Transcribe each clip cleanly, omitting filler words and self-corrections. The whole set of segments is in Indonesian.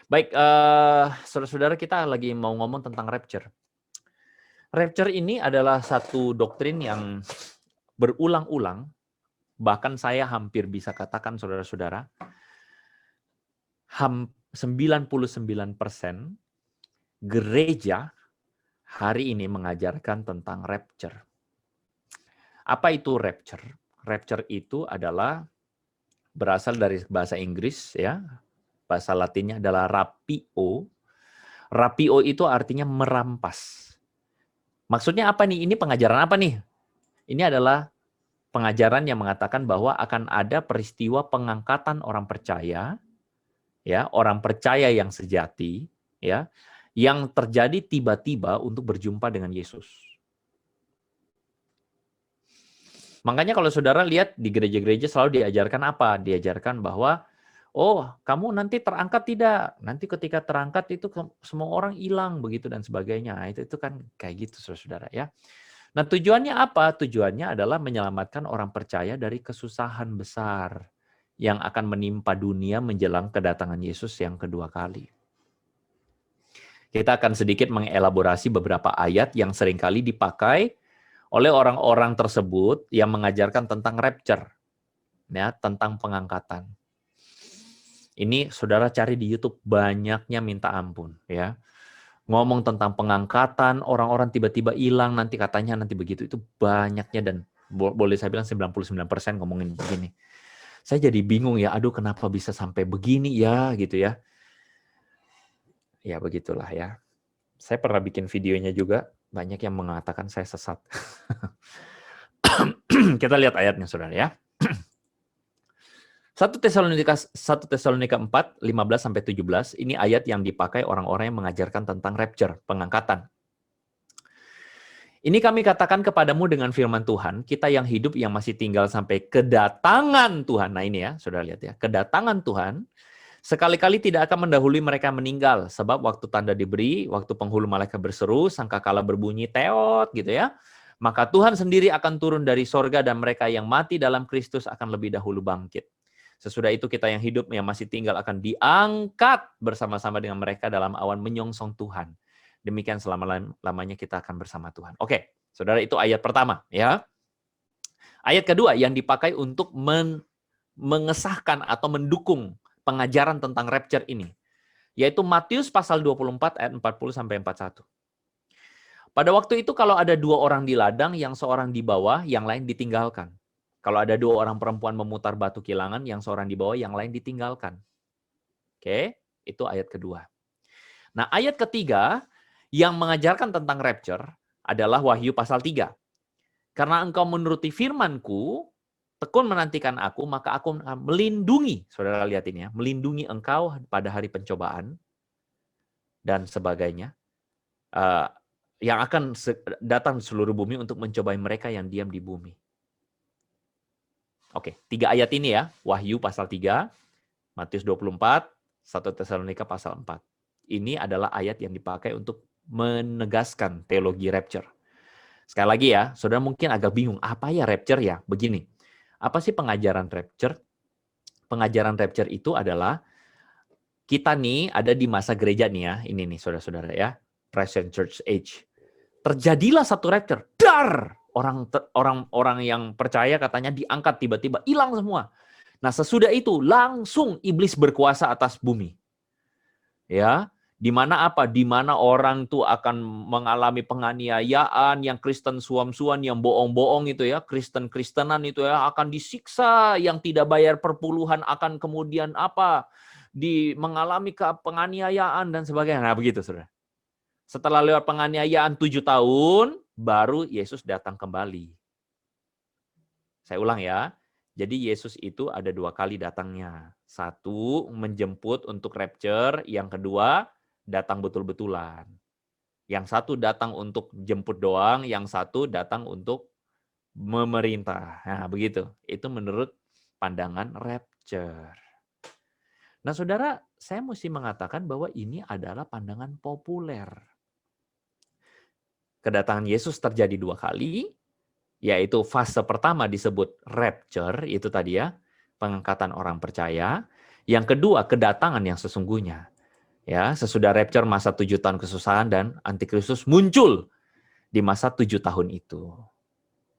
Baik, saudara-saudara, kita lagi mau ngomong tentang rapture. Rapture ini adalah satu doktrin yang berulang-ulang, bahkan saya hampir bisa katakan saudara-saudara, 99% gereja hari ini mengajarkan tentang rapture. Apa itu rapture? Rapture itu adalah berasal dari bahasa Inggris, ya. Bahasa Latinnya adalah rapio. Rapio itu artinya merampas. Maksudnya apa nih? Ini pengajaran apa nih? Ini adalah pengajaran yang mengatakan bahwa akan ada peristiwa pengangkatan orang percaya, ya, orang percaya yang sejati, ya, yang terjadi tiba-tiba untuk berjumpa dengan Yesus. Makanya kalau saudara lihat di gereja-gereja selalu diajarkan apa? Diajarkan bahwa oh, kamu nanti terangkat tidak? Nanti ketika terangkat itu semua orang hilang begitu dan sebagainya. Nah, itu kan kayak gitu saudara-saudara, ya. Nah, tujuannya apa? Tujuannya adalah menyelamatkan orang percaya dari kesusahan besar yang akan menimpa dunia menjelang kedatangan Yesus yang kedua kali. Kita akan sedikit mengelaborasi beberapa ayat yang seringkali dipakai oleh orang-orang tersebut yang mengajarkan tentang rapture, ya, tentang pengangkatan. Ini saudara cari di YouTube, banyaknya minta ampun, ya. Ngomong tentang pengangkatan, orang-orang tiba-tiba hilang, nanti katanya nanti begitu, itu banyaknya, dan boleh saya bilang 99% ngomongin begini. Saya jadi bingung ya, aduh kenapa bisa sampai begini ya, gitu ya. Ya begitulah ya. Saya pernah bikin videonya juga, banyak yang mengatakan saya sesat. Kita lihat ayatnya saudara ya. 1 Tesalonika 4, 15-17, ini ayat yang dipakai orang-orang yang mengajarkan tentang rapture, pengangkatan. Ini kami katakan kepadamu dengan firman Tuhan, kita yang hidup yang masih tinggal sampai kedatangan Tuhan. Nah ini ya, saudara lihat ya, kedatangan Tuhan, sekali-kali tidak akan mendahului mereka meninggal, sebab waktu tanda diberi, waktu penghulu malaikat berseru, sangkakala berbunyi teot gitu ya, maka Tuhan sendiri akan turun dari sorga dan mereka yang mati dalam Kristus akan lebih dahulu bangkit. Sesudah itu kita yang hidup yang masih tinggal akan diangkat bersama-sama dengan mereka dalam awan menyongsong Tuhan. Demikian selama-lamanya kita akan bersama Tuhan. Oke, saudara, itu ayat pertama ya. Ayat kedua yang dipakai untuk mengesahkan atau mendukung pengajaran tentang rapture ini, yaitu Matius pasal 24 ayat 40-41. Pada waktu itu kalau ada 2 orang di ladang, yang seorang di bawah, yang lain ditinggalkan. Kalau ada 2 orang perempuan memutar batu kilangan, yang seorang di bawah, yang lain ditinggalkan. Oke, itu ayat kedua. Nah, ayat ketiga yang mengajarkan tentang rapture adalah Wahyu pasal 3. Karena engkau menuruti firman-Ku, tekun menantikan aku, maka aku melindungi, saudara lihat ini ya, melindungi engkau pada hari pencobaan, dan sebagainya, yang akan datang seluruh bumi untuk mencobai mereka yang diam di bumi. Oke, 3 ayat ini ya, Wahyu pasal 3, Matius 24, 1 Tesalonika pasal 4. Ini adalah ayat yang dipakai untuk menegaskan teologi rapture. Sekali lagi ya, saudara mungkin agak bingung, apa ya rapture ya? Begini, apa sih pengajaran rapture? Pengajaran rapture itu adalah, kita nih ada di masa gereja nih ya, ini nih saudara-saudara ya, present church age. Terjadilah satu rapture, dar! Orang yang percaya katanya diangkat tiba-tiba, hilang semua. Nah, sesudah itu langsung iblis berkuasa atas bumi. Ya, di mana apa? Di mana orang tuh akan mengalami penganiayaan, yang Kristen suam-suam, yang bohong-bohong itu ya, Kristen-Kristenan itu ya akan disiksa, yang tidak bayar perpuluhan akan kemudian apa? Mengalami penganiayaan dan sebagainya. Nah, begitu, Saudara. Setelah lewat penganiayaan 7 tahun, baru Yesus datang kembali. Saya ulang ya. Jadi Yesus itu ada 2 kali datangnya. 1 menjemput untuk rapture, yang kedua datang betul-betulan. Yang 1 datang untuk jemput doang, yang 1 datang untuk memerintah. Nah, begitu. Itu menurut pandangan rapture. Nah, saudara, saya mesti mengatakan bahwa ini adalah pandangan populer. Kedatangan Yesus terjadi 2 kali, yaitu fase pertama disebut rapture, itu tadi ya, pengangkatan orang percaya. Yang kedua, kedatangan yang sesungguhnya. Ya, sesudah rapture masa 7 tahun kesusahan dan antikristus muncul di masa 7 tahun itu.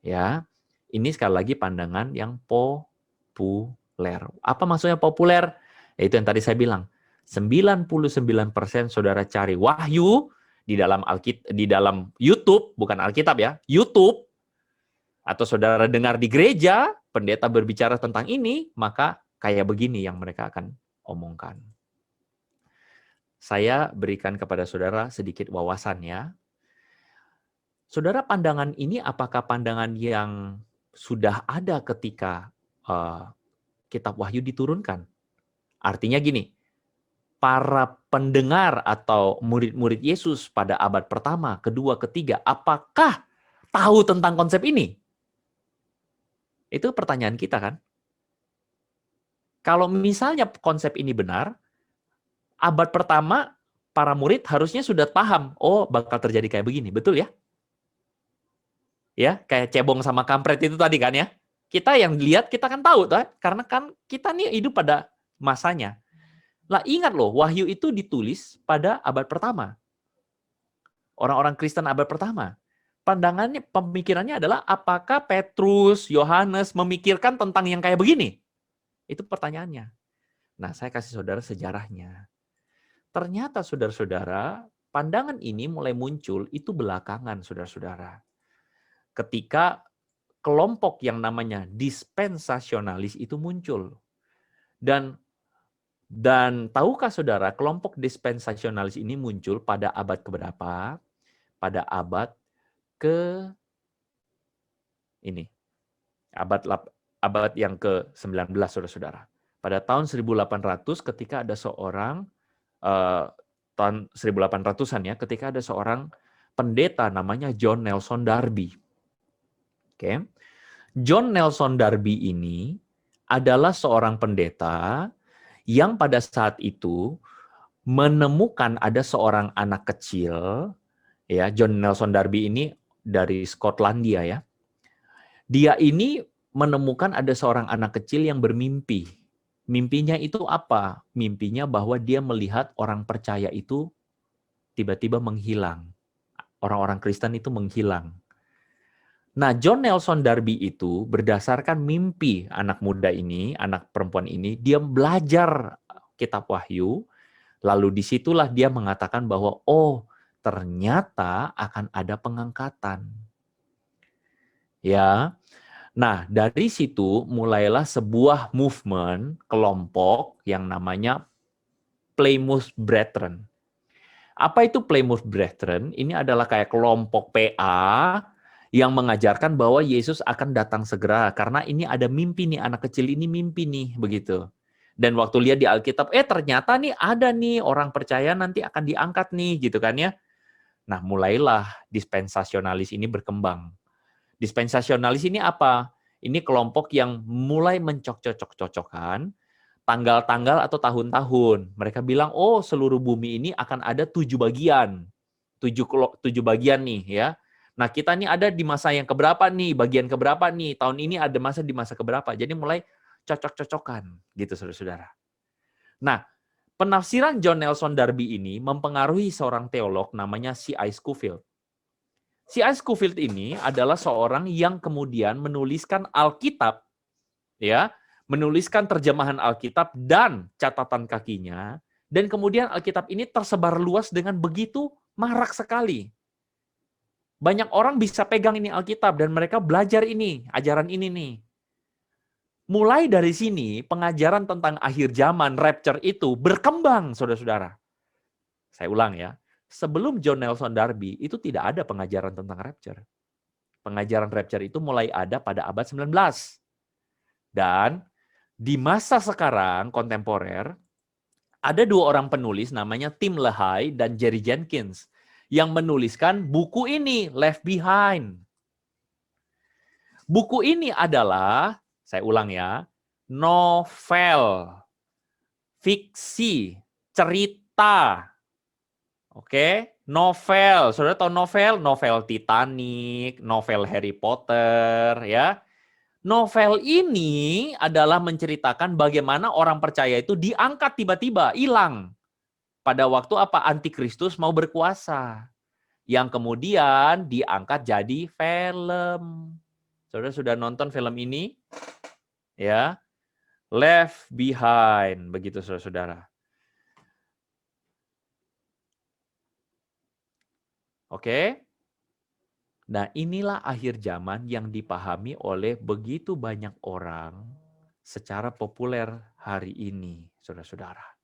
Ya, ini sekali lagi pandangan yang populer. Apa maksudnya populer? Yaitu yang tadi saya bilang. 99% saudara cari wahyu di dalam di dalam YouTube, bukan Alkitab ya, YouTube, atau saudara dengar di gereja, pendeta berbicara tentang ini, maka kayak begini yang mereka akan omongkan. Saya berikan kepada saudara sedikit wawasan ya. Saudara, pandangan ini apakah pandangan yang sudah ada ketika kitab Wahyu diturunkan? Artinya gini, para pendengar atau murid-murid Yesus pada abad pertama, kedua, ketiga, apakah tahu tentang konsep ini? Itu pertanyaan kita kan? Kalau misalnya konsep ini benar, abad pertama para murid harusnya sudah paham, oh bakal terjadi kayak begini, betul ya? Ya, kayak cebong sama kampret itu tadi kan ya. Kita yang lihat kita kan tahu kan, karena kan kita nih hidup pada masanya. Lah ingat loh, Wahyu itu ditulis pada abad pertama. Orang-orang Kristen abad pertama. Pandangannya, pemikirannya adalah apakah Petrus, Yohanes memikirkan tentang yang kayak begini? Itu pertanyaannya. Nah, saya kasih saudara sejarahnya. Ternyata saudara-saudara, pandangan ini mulai muncul itu belakangan saudara-saudara. Ketika kelompok yang namanya dispensasionalis itu muncul. Dan tahukah saudara, kelompok dispensasionalis ini muncul pada abad keberapa? Pada abad ke ini. Abad yang ke-19 saudara-saudara. Pada tahun 1800 ketika ada seorang tahun 1800-an ya, ketika ada seorang pendeta namanya John Nelson Darby. Oke. John Nelson Darby ini adalah seorang pendeta yang pada saat itu menemukan ada seorang anak kecil, ya. John Nelson Darby ini dari Skotlandia ya. Dia ini menemukan ada seorang anak kecil yang bermimpi. Mimpinya itu apa? Mimpinya bahwa dia melihat orang percaya itu tiba-tiba menghilang. Orang-orang Kristen itu menghilang. Nah, John Nelson Darby itu berdasarkan mimpi anak muda ini, anak perempuan ini, dia belajar kitab Wahyu, lalu disitulah dia mengatakan bahwa, oh, ternyata akan ada pengangkatan. Ya, nah dari situ mulailah sebuah movement, kelompok yang namanya Plymouth Brethren. Apa itu Plymouth Brethren? Ini adalah kayak kelompok PA, yang mengajarkan bahwa Yesus akan datang segera. Karena ini ada mimpi nih, anak kecil ini mimpi nih, begitu. Dan waktu lihat di Alkitab, ternyata nih ada nih orang percaya nanti akan diangkat nih, gitu kan ya. Nah, mulailah dispensasionalis ini berkembang. Dispensasionalis ini apa? Ini kelompok yang mulai mencocok-cocokkan tanggal-tanggal atau tahun-tahun. Mereka bilang, oh seluruh bumi ini akan ada 7 bagian. 7 bagian nih ya. Nah, kita nih ada di masa yang keberapa nih, bagian keberapa nih, tahun ini ada masa di masa keberapa. Jadi mulai cocok-cocokan gitu saudara-saudara. Nah, penafsiran John Nelson Darby ini mempengaruhi seorang teolog namanya C.I. Scofield. C.I. Scofield ini adalah seorang yang kemudian menuliskan Alkitab, ya, menuliskan terjemahan Alkitab dan catatan kakinya, dan kemudian Alkitab ini tersebar luas dengan begitu marak sekali. Banyak orang bisa pegang ini Alkitab dan mereka belajar ini, ajaran ini nih. Mulai dari sini, pengajaran tentang akhir zaman, rapture itu berkembang, saudara-saudara. Saya ulang ya, sebelum John Nelson Darby, itu tidak ada pengajaran tentang rapture. Pengajaran rapture itu mulai ada pada abad 19. Dan di masa sekarang, kontemporer, ada 2 orang penulis namanya Tim LaHaye dan Jerry Jenkins yang menuliskan buku ini, Left Behind. Buku ini adalah, saya ulang ya, novel, fiksi, cerita. Oke, novel. Saudara tahu novel? Novel Titanic, novel Harry Potter, ya. Novel ini adalah menceritakan bagaimana orang percaya itu diangkat tiba-tiba, hilang. pada waktu apa? Antikristus mau berkuasa. Yang kemudian diangkat jadi film. Saudara sudah nonton film ini? Ya. Left Behind, begitu saudara-saudara. Oke? Nah, inilah akhir zaman yang dipahami oleh begitu banyak orang secara populer hari ini, saudara-saudara.